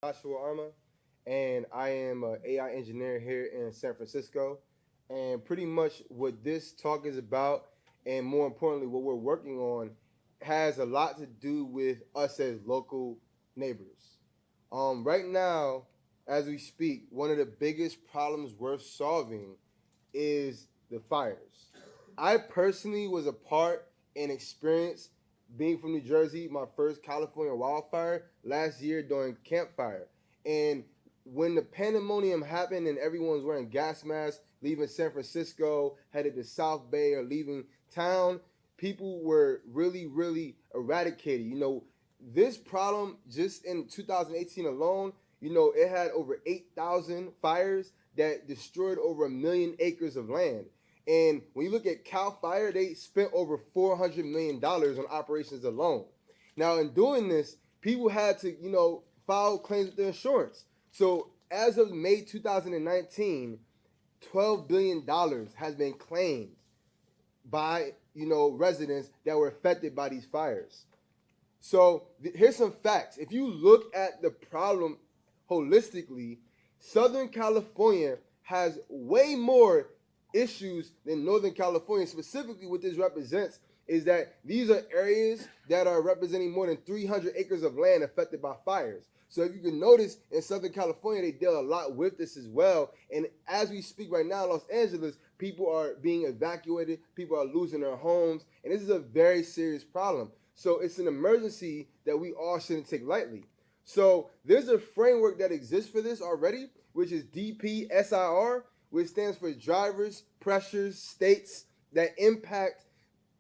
Joshua Arma, and I am an AI engineer here in San Francisco. And pretty much what this talk is about, and more importantly, what we're working on, has a lot to do with us as local neighbors. Right now, as we speak, one of the biggest problems worth solving is the fires. I personally was a part and experienced being from New Jersey, my first California wildfire last year during campfire. And when the pandemonium happened and everyone was wearing gas masks, leaving San Francisco, headed to South Bay or leaving town, people were really eradicated. This problem just in 2018 alone, it had over 8,000 fires that destroyed over 1 million acres of land. And when you look at Cal Fire, they spent over $400 million on operations alone. Now, in doing this, people had to, file claims with their insurance. So as of May 2019, $12 billion has been claimed by, residents that were affected by these fires. So here's some facts. If you look at the problem holistically, Southern California has way more issues than Northern California. Specifically, what this represents is that these are areas that are representing more than 300 acres of land affected by fires. So if you can notice, in Southern California, they deal a lot with this as well. And as we speak right now in Los Angeles, people are being evacuated, people are losing their homes, and this is a very serious problem. So it's an emergency that we all shouldn't take lightly. So there's a framework that exists for this already, which is DPSIR, which stands for drivers, pressures, states that impact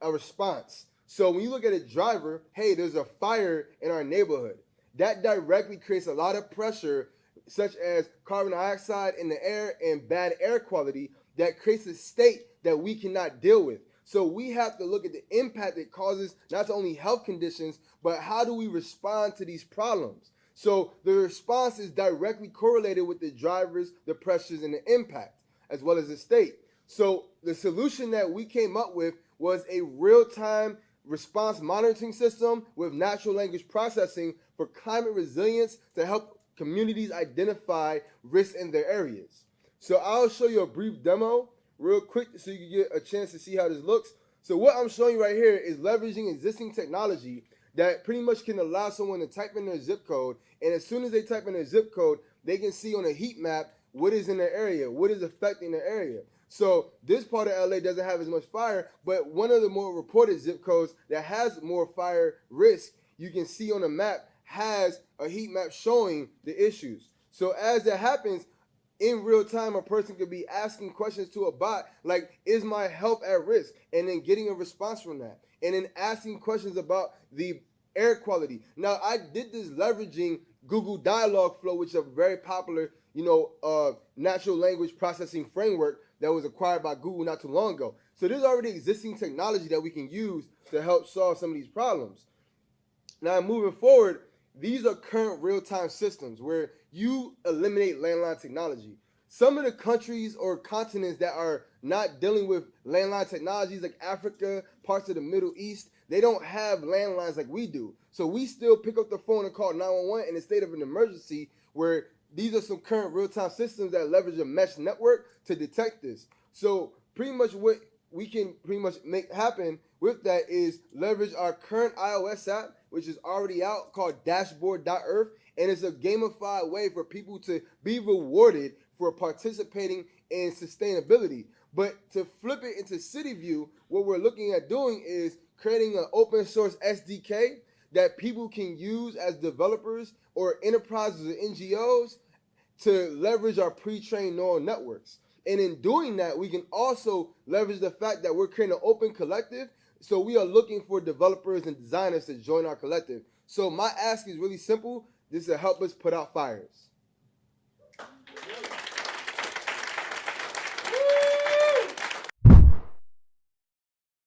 a response. So when you look at a driver, hey, there's a fire in our neighborhood. That directly creates a lot of pressure, such as carbon dioxide in the air and bad air quality, that creates a state that we cannot deal with. So we have to look at the impact it causes, not only health conditions, but how do we respond to these problems? So the response is directly correlated with the drivers, the pressures, and the impact, as well as the state. So the solution that we came up with was a real-time response monitoring system with natural language processing for climate resilience to help communities identify risks in their areas. So I'll show you a brief demo real quick so you can get a chance to see how this looks. So what I'm showing you right here is leveraging existing technology that pretty much can allow someone to type in their zip code, and as soon as they type in their zip code, they can see on a heat map what is in their area, what is affecting their area. So this part of LA doesn't have as much fire, but one of the more reported zip codes that has more fire risk, you can see on the map, has a heat map showing the issues. So as that happens, in real time, a person could be asking questions to a bot like, is my health at risk? And then getting a response from that. And then asking questions about the air quality. Now, I did this leveraging Google Dialogflow, which is a very popular, natural language processing framework that was acquired by Google not too long ago. So there's already existing technology that we can use to help solve some of these problems. Now, moving forward, these are current real-time systems where you eliminate landline technology. Some of the countries or continents that are not dealing with landline technologies, like Africa, parts of the Middle East, they don't have landlines like we do. So we still pick up the phone and call 911 in a state of an emergency, where these are some current real-time systems that leverage a mesh network to detect this. So pretty much what we can make happen with that is leverage our current iOS app, which is already out, called Dashboard.earth, and it's a gamified way for people to be rewarded for participating in sustainability. But to flip it into city view, what we're looking at doing is creating an open source SDK that people can use as developers or enterprises or NGOs to leverage our pre-trained neural networks. And in doing that, we can also leverage the fact that we're creating an open collective. So we are looking for developers and designers to join our collective. So my ask is really simple. This is to help us put out fires.